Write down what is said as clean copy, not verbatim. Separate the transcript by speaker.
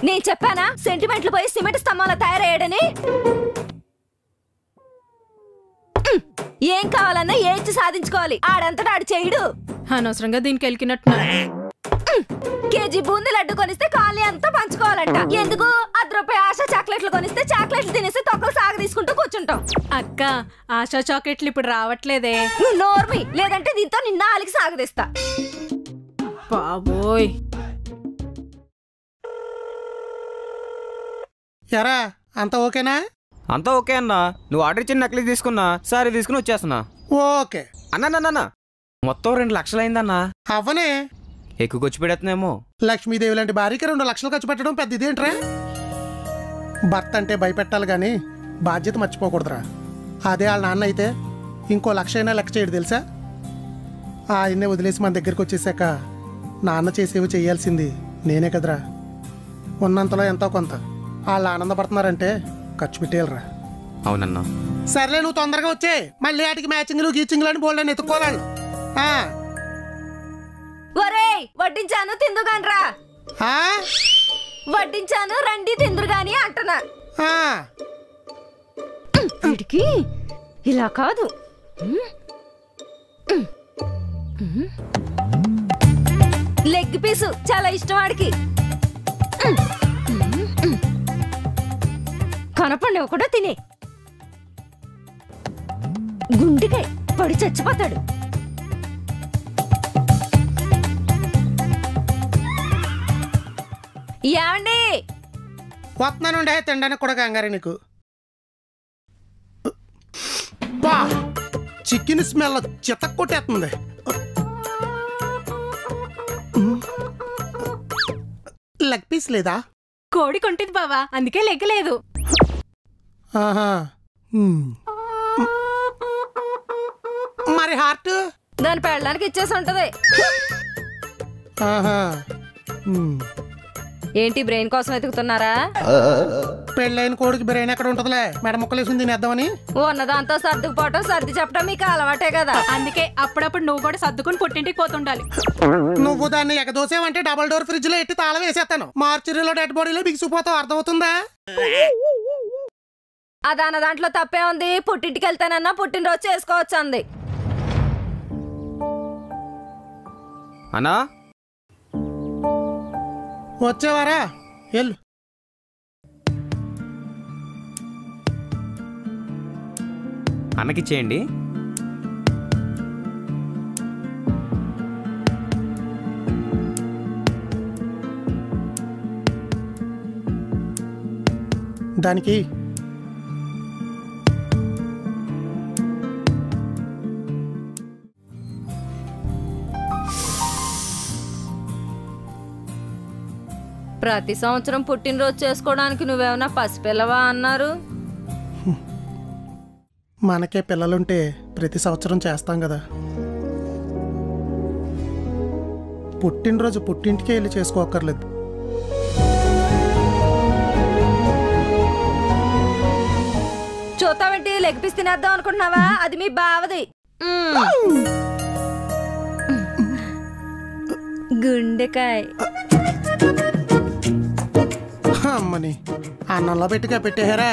Speaker 1: నేను చెప్పానా సెంటిమెంట్లు పోయి సిమెంట్ స్తంభాల తయారయ్యాడని? ఏం కావాలన్నా ఏడ్చి సాధించుకోవాలి. ఆడంతటా ఆడు చేయడు.
Speaker 2: అనవసరంగా దీనికి ఎలికినట్టు.
Speaker 1: కేజీ బూందీ లడ్డు కొనిస్తే కాలనీ అంతా పంచుకోవాలంట. ఎందుకు? ₹10 ఆశా చాక్లెట్లు కొనిస్తే చాక్లెట్లు తినేసి తొక్కలు సాగ తీసుకుంటూ కూర్చుంటాం.
Speaker 2: అక్క ఆశా చాక్లెట్లు ఇప్పుడు రావట్లేదే.
Speaker 1: నువ్వు నోర్మి, లేదంటే దీంతో నిన్న ఆలికి సాగదీస్తా.
Speaker 2: బాబోయ్.
Speaker 3: ఎరా అంతా ఓకేనా?
Speaker 4: అంతా ఓకే అన్నా. నువ్వు ఆర్డర్ ఇచ్చిన నక్లీస్ తీసుకున్నా, సారీ తీసుకుని వచ్చేస్తున్నా.
Speaker 3: ఓకే
Speaker 4: అన్నా మొత్తం 2 లక్షలు అయిందన్నా.
Speaker 3: అవ్వనే
Speaker 4: ఎక్కువ ఖర్చు పెడుతున్నామో.
Speaker 3: లక్ష్మీదేవి లాంటి భార్యకి 2 లక్షలు ఖర్చు పెట్టడం పెద్ద ఇదేంట్రా? భర్త అంటే భయపెట్టాలి కానీ బాధ్యత మర్చిపోకూడదురా. అదే వాళ్ళ నాన్న అయితే ఇంకో 1,00,000 అయినా లెక్క చేయడు తెలుసా? ఆయన్నే వదిలేసి మన దగ్గరికి వచ్చేసాక నాన్న చేసేవి చేయాల్సింది నేనే కదరా. ఉన్నంతలో ఎంతో కొంత వాళ్ళు ఆనందపడుతున్నారంటే ఖర్చు పెట్టేయాలరా.
Speaker 4: అవునన్నా.
Speaker 3: సర్లే నువ్వు తొందరగా వచ్చే, మళ్ళీ వాటికి మ్యాచింగ్లు గీచింగ్లు అని బోల్డని ఎత్తుకోవాలి.
Speaker 1: ఒరేయ్ వడ్డించాను తిందుగానరా. వడ్డించాను రండి తిందురుగాని అంటున్నా. వీడికి ఇలా కాదు. లెగ్ పీసు చాలా ఇష్టం వాడికి. కనపండి కూడా తినే. గుండెకాయ పడి చచ్చిపోతాడు. ఏమండి
Speaker 3: వస్తున్నానుండే తినడానికి కూడా కంగారే నీకు. చికెన్ స్మెల్ చితక్ కొట్టేస్తుంది. లెగ్ పీస్ లేదా?
Speaker 2: కోడి కొంటిది బావా, అందుకే లెగ్ లేదు.
Speaker 3: మరి హార్ట్
Speaker 1: దాని పెళ్ళడానికి ఇచ్చేసి ఉంటది. ఏంటి బ్రెయిన్ కోసం వెతుకుతున్నారా?
Speaker 3: పెళ్ళైన కోడికి బ్రెయిన్ ఎక్కడ ఉంటదిలే, మెడ ముక్కలేసి తినేద్దామని.
Speaker 1: ఉన్నదాంతో సర్దుకుపోవటం సర్ది చెప్పడం మీకు అలవాటే కదా.
Speaker 2: అందుకే అప్పుడప్పుడు నువ్వు కూడా సర్దుకుని పుట్టింటికి పోతుండాలి.
Speaker 3: నువ్వు దాన్ని ఎగదోసేవంటే డబుల్ డోర్ ఫ్రిడ్జ్ లో ఎట్టి తాళం వేసేస్తాను. మార్చురీలో డెడ్ బాడీలో బిగిసిపోతావు, అర్థమవుతుందా?
Speaker 1: అదన్న దాంట్లో తప్పే ఉంది. పుట్టింటికి వెళ్తానన్నా పుట్టినరోజు చేసుకోవచ్చు అంది.
Speaker 4: అన్నా
Speaker 3: వచ్చేవారా? వెళ్ళు.
Speaker 4: అన్నకిచ్చేయండి.
Speaker 3: దానికి
Speaker 1: ప్రతి సంవత్సరం పుట్టినరోజు చేసుకోవడానికి నువ్వేమన్నా పసిపిల్లవా అన్నారు?
Speaker 3: మనకే పిల్లలుంటే ప్రతి సంవత్సరం చేస్తాం కదా. పుట్టినరోజు పుట్టింటికే వెళ్ళి చేసుకోక్కర్లేదు.
Speaker 1: చూస్తావేంటి? లెగ్ పీస్ తినేద్దాం అనుకుంటున్నావా? అది మీ బావది. గుండెకాయ
Speaker 3: అమ్మని అన్నంలో పెట్టిగా పెట్టేహారా?